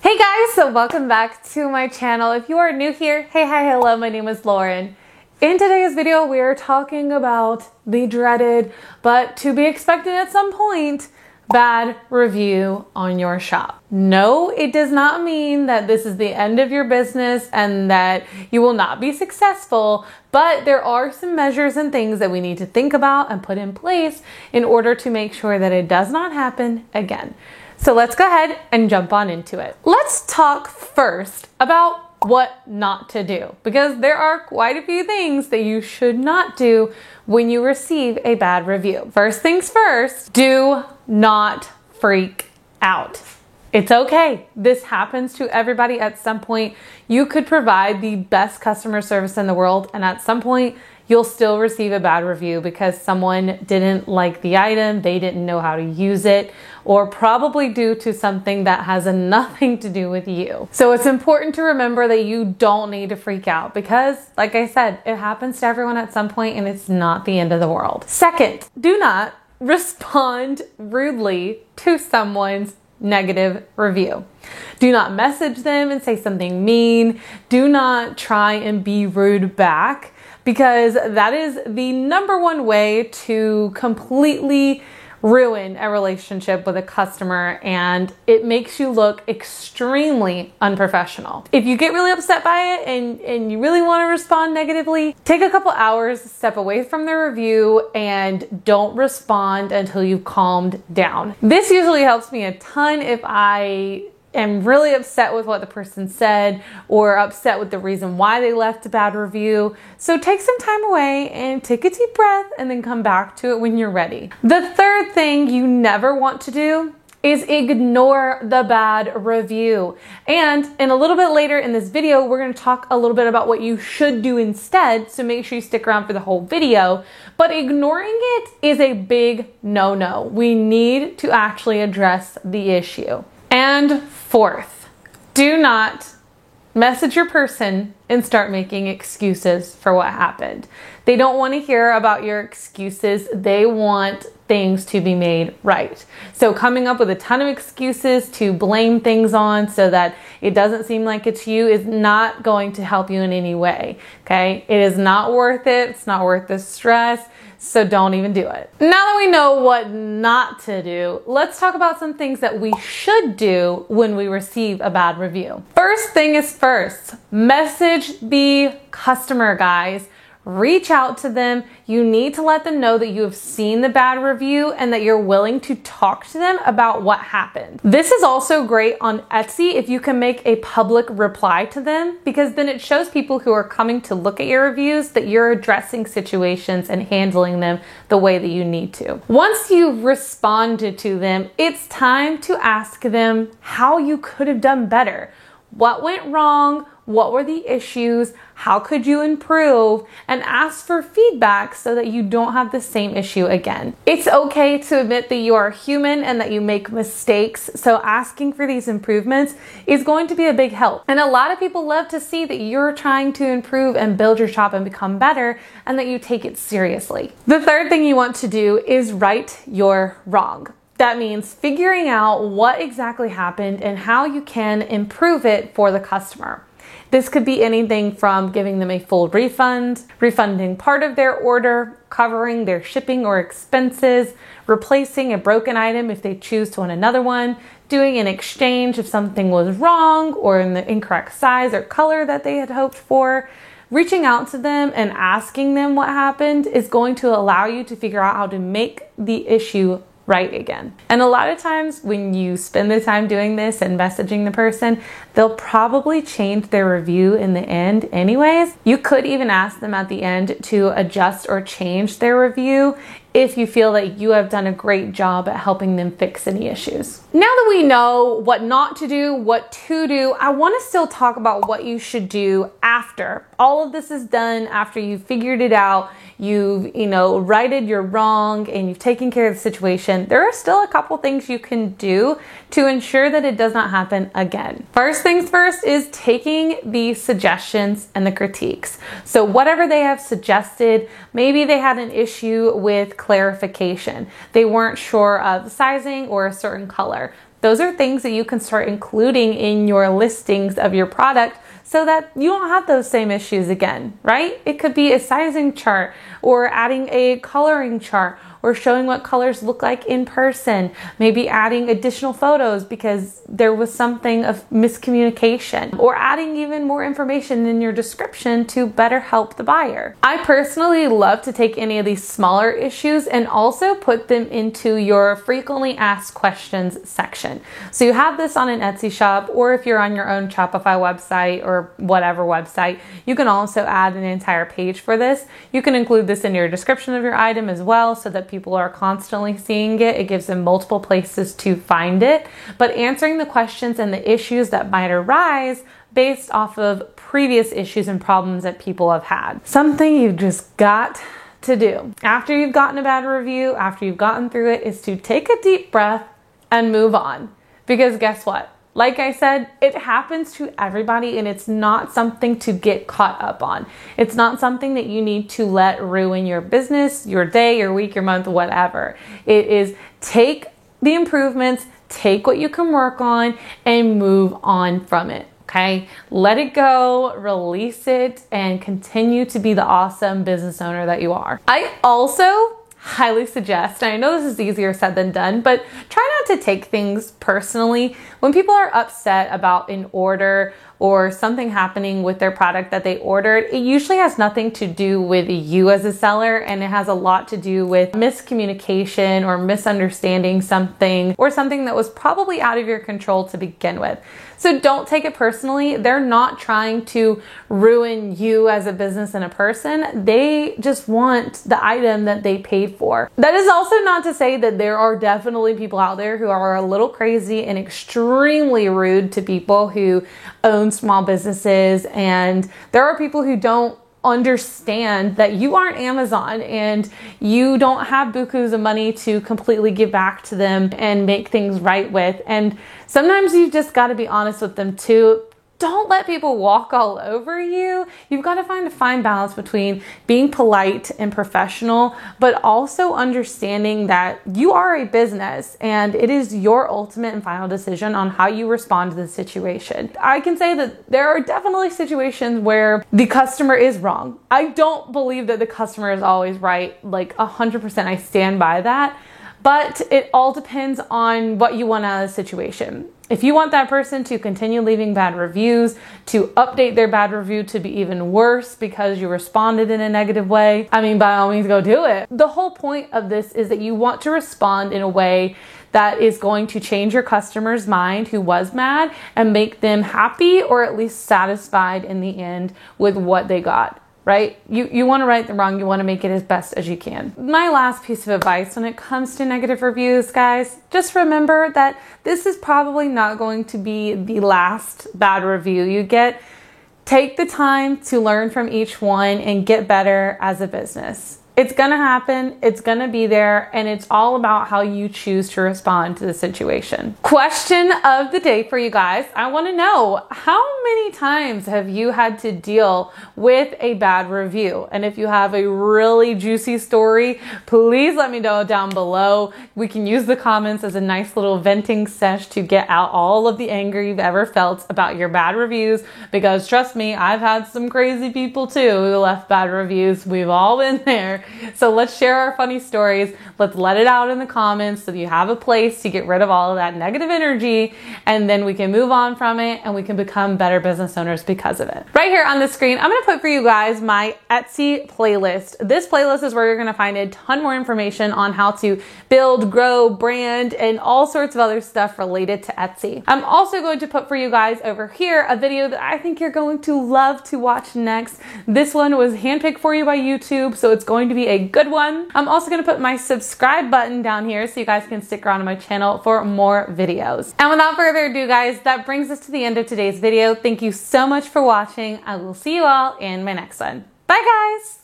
Hey guys, so welcome back to my channel. If you are new here, hey, hi, hello, my name is Lauren. In today's video, we are talking about the dreaded, but to be expected at some point, bad review on your shop. No, it does not mean that this is the end of your business and that you will not be successful, but there are some measures and things that we need to think about and put in place in order to make sure that it does not happen again. So let's go ahead and jump on into it. Let's talk first about what not to do, because there are quite a few things that you should not do when you receive a bad review. First things first, do not freak out. It's okay. This happens to everybody at some point. You could provide the best customer service in the world, and at some point, you'll still receive a bad review because someone didn't like the item, they didn't know how to use it, or probably due to something that has nothing to do with you. So it's important to remember that you don't need to freak out because, like I said, it happens to everyone at some point and it's not the end of the world. Second, do not respond rudely to someone's negative review. Do not message them and say something mean. Do not try and be rude back, because that is the number one way to completely ruin a relationship with a customer, and it makes you look extremely unprofessional. If you get really upset by it and you really want to respond negatively, take a couple hours, step away from the review, and don't respond until you've calmed down. This usually helps me a ton if I am really upset with what the person said or upset with the reason why they left a bad review. So take some time away and take a deep breath and then come back to it when you're ready. The third thing you never want to do is ignore the bad review. And in a little bit later in this video, we're going to talk a little bit about what you should do instead. So make sure you stick around for the whole video. But ignoring it is a big no-no. We need to actually address the issue. And fourth, do not message your person and start making excuses for what happened. They don't want to hear about your excuses. They want things to be made right. So coming up with a ton of excuses to blame things on so that it doesn't seem like it's you is not going to help you in any way. Okay? It is not worth it. It's not worth the stress. So don't even do it. Now that we know what not to do, let's talk about some things that we should do when we receive a bad review. First thing is first, message the customer, guys. Reach out to them. You need to let them know that you have seen the bad review and that you're willing to talk to them about what happened. This is also great on Etsy if you can make a public reply to them, because then it shows people who are coming to look at your reviews that you're addressing situations and handling them the way that you need to. Once you've responded to them, it's time to ask them how you could have done better. What went wrong? What were the issues? How could you improve? And ask for feedback so that you don't have the same issue again. It's okay to admit that you are human and that you make mistakes. So asking for these improvements is going to be a big help. And a lot of people love to see that you're trying to improve and build your shop and become better and that you take it seriously. The third thing you want to do is right your wrong. That means figuring out what exactly happened and how you can improve it for the customer. This could be anything from giving them a full refund, refunding part of their order, covering their shipping or expenses, replacing a broken item if they choose to want another one, doing an exchange if something was wrong or in the incorrect size or color that they had hoped for. Reaching out to them and asking them what happened is going to allow you to figure out how to make the issue right again. And a lot of times when you spend the time doing this and messaging the person, they'll probably change their review in the end anyways. You could even ask them at the end to adjust or change their review if you feel that you have done a great job at helping them fix any issues. Now that we know what not to do, what to do, I want to still talk about what you should do after all of this is done, after you've figured it out, you've, righted your wrong and you've taken care of the situation. There are still a couple things you can do to ensure that it does not happen again. First things first is taking the suggestions and the critiques. So whatever they have suggested, maybe they had an issue with clarification. They weren't sure of the sizing or a certain color. Those are things that you can start including in your listings of your product so that you don't have those same issues again, right? It could be a sizing chart or adding a coloring chart or showing what colors look like in person, maybe adding additional photos because there was something of miscommunication, or adding even more information in your description to better help the buyer. I personally love to take any of these smaller issues and also put them into your frequently asked questions section. So you have this on an Etsy shop, or if you're on your own Shopify website or whatever website, you can also add an entire page for this. You can include this in your description of your item as well so that people are constantly seeing it. It gives them multiple places to find it, but answering the questions and the issues that might arise based off of previous issues and problems that people have had. Something you've just got to do after you've gotten a bad review, after you've gotten through it, is to take a deep breath and move on. Because guess what? Like I said, it happens to everybody, and it's not something to get caught up on. It's not something that you need to let ruin your business, your day, your week, your month, whatever. It is take the improvements, take what you can work on, and move on from it. Okay, let it go, release it, and continue to be the awesome business owner that you are. I also highly suggest, and I know this is easier said than done, but try not to take things personally. When people are upset about an order or something happening with their product that they ordered, it usually has nothing to do with you as a seller, and it has a lot to do with miscommunication or misunderstanding something, or something that was probably out of your control to begin with. So don't take it personally. They're not trying to ruin you as a business and a person. They just want the item that they paid for. That is also not to say that there are definitely people out there who are a little crazy and extremely rude to people who own small businesses, and there are people who don't understand that you aren't Amazon and you don't have bukus of money to completely give back to them and make things right with. And sometimes you've just got to be honest with them too. Don't let people walk all over you. You've got to find a fine balance between being polite and professional, but also understanding that you are a business and it is your ultimate and final decision on how you respond to the situation. I can say that there are definitely situations where the customer is wrong. I don't believe that the customer is always right, like 100%. I stand by that. But it all depends on what you want out of the situation. If you want that person to continue leaving bad reviews, to update their bad review to be even worse because you responded in a negative way, I mean, by all means, go do it. The whole point of this is that you want to respond in a way that is going to change your customer's mind who was mad and make them happy, or at least satisfied in the end with what they got. Right? You want to right the wrong. You want to make it as best as you can. My last piece of advice when it comes to negative reviews, guys, just remember that this is probably not going to be the last bad review you get. Take the time to learn from each one and get better as a business. It's going to happen, it's going to be there, and it's all about how you choose to respond to the situation. Question of the day for you guys. I want to know, how many times have you had to deal with a bad review? And if you have a really juicy story, please let me know down below. We can use the comments as a nice little venting sesh to get out all of the anger you've ever felt about your bad reviews, because trust me, I've had some crazy people too who left bad reviews. We've all been there. So let's share our funny stories. Let's let it out in the comments so that you have a place to get rid of all of that negative energy, and then we can move on from it and we can become better business owners because of it. Right here on the screen, I'm going to put for you guys my Etsy playlist. This playlist is where you're going to find a ton more information on how to build, grow, brand, and all sorts of other stuff related to Etsy. I'm also going to put for you guys over here a video that I think you're going to love to watch next. This one was handpicked for you by YouTube, so it's going to be a good one. I'm also going to put my subscribe button down here so you guys can stick around on my channel for more videos. And without further ado, guys, that brings us to the end of today's video. Thank you so much for watching. I will see you all in my next one. Bye, guys.